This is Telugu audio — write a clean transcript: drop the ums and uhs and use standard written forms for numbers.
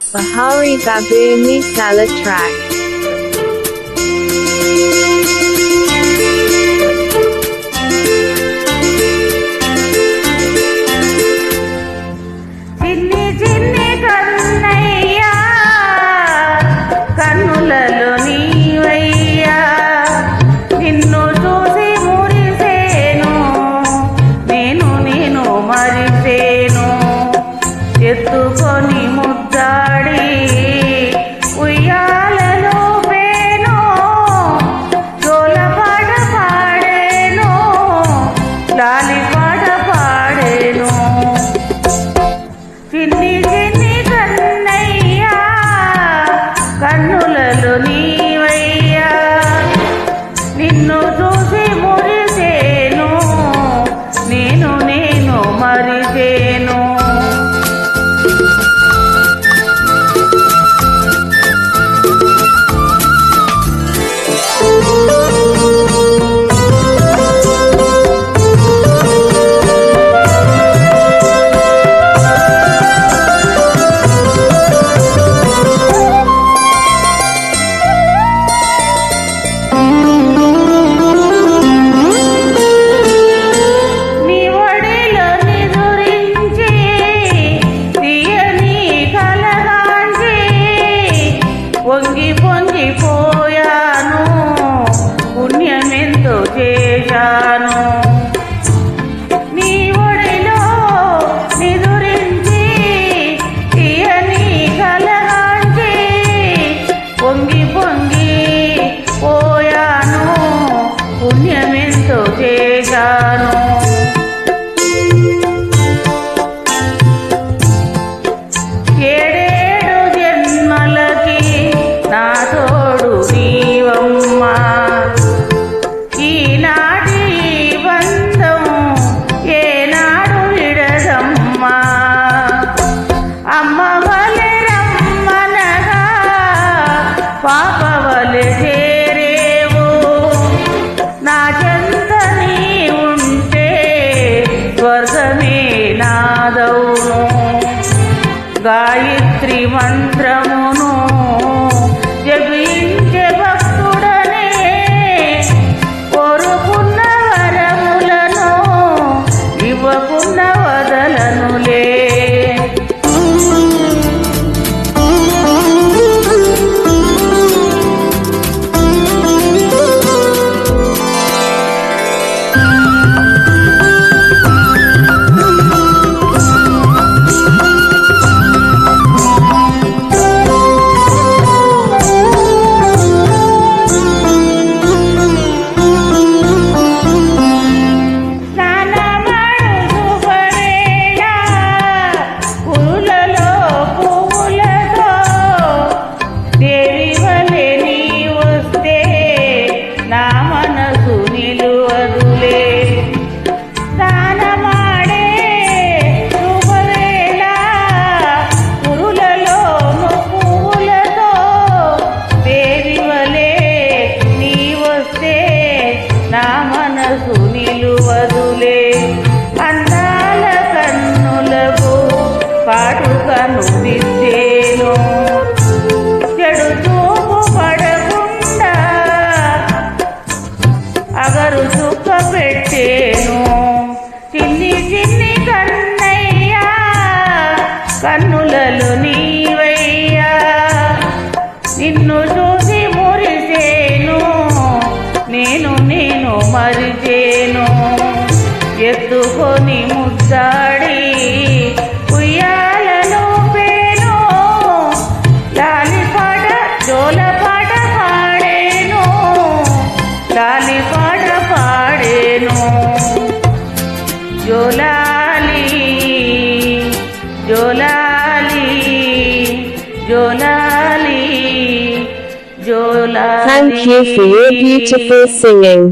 Bahari Babu Misala track. ఎత్తుకొని ముద్దాడి ఉయ్యాలలో పేను జోలపాట పాడేను లాలిపాట పాడేను చిన్ని చిన్ని కన్నయ్యా కన్నులలో నీవయ్యా నిన్ను చూసి మురిసేను నేను మరిసేను పొంగిపోయాను పుణ్యమెంతో చేశాను నీ ఒడిలో నిదురించి తీయని కలగాంచి పొంగి పోయాను పుణ్యమెంతో చేశాను ఈనాటి బంధం ఏనాడు విడదమ్మా అమ్మ వలె రమ్మనగా పాప వలె చేరేవు నా చెంత నీ ఉంటే స్వర్గమే నాదవును గాయత్రి మంత్రమును జపించే భక్తుడనే కోరుకున్న వరములను ఇవ్వకున్న వదలనులే నా మనసు నిలువదులే అందాల కన్నులకు పాటుకను దిద్దేను చెడు చూపు పడకుండా అగరు చుక్క పెట్టేను చిన్ని చిన్ని కన్నయ్యా కన్నులలో నీవయ్యా నిన్ను చూసి మురిసేను నేను మరిచేను ఎత్తుకొని ముద్దాడి ఉయ్యాలలో పేను లాలిపాట జోలపాట పాడేను లాలిపాట పాడేను జోలాలి జోలాలి జోలాలి జోలాలి. Thank you for your beautiful singing.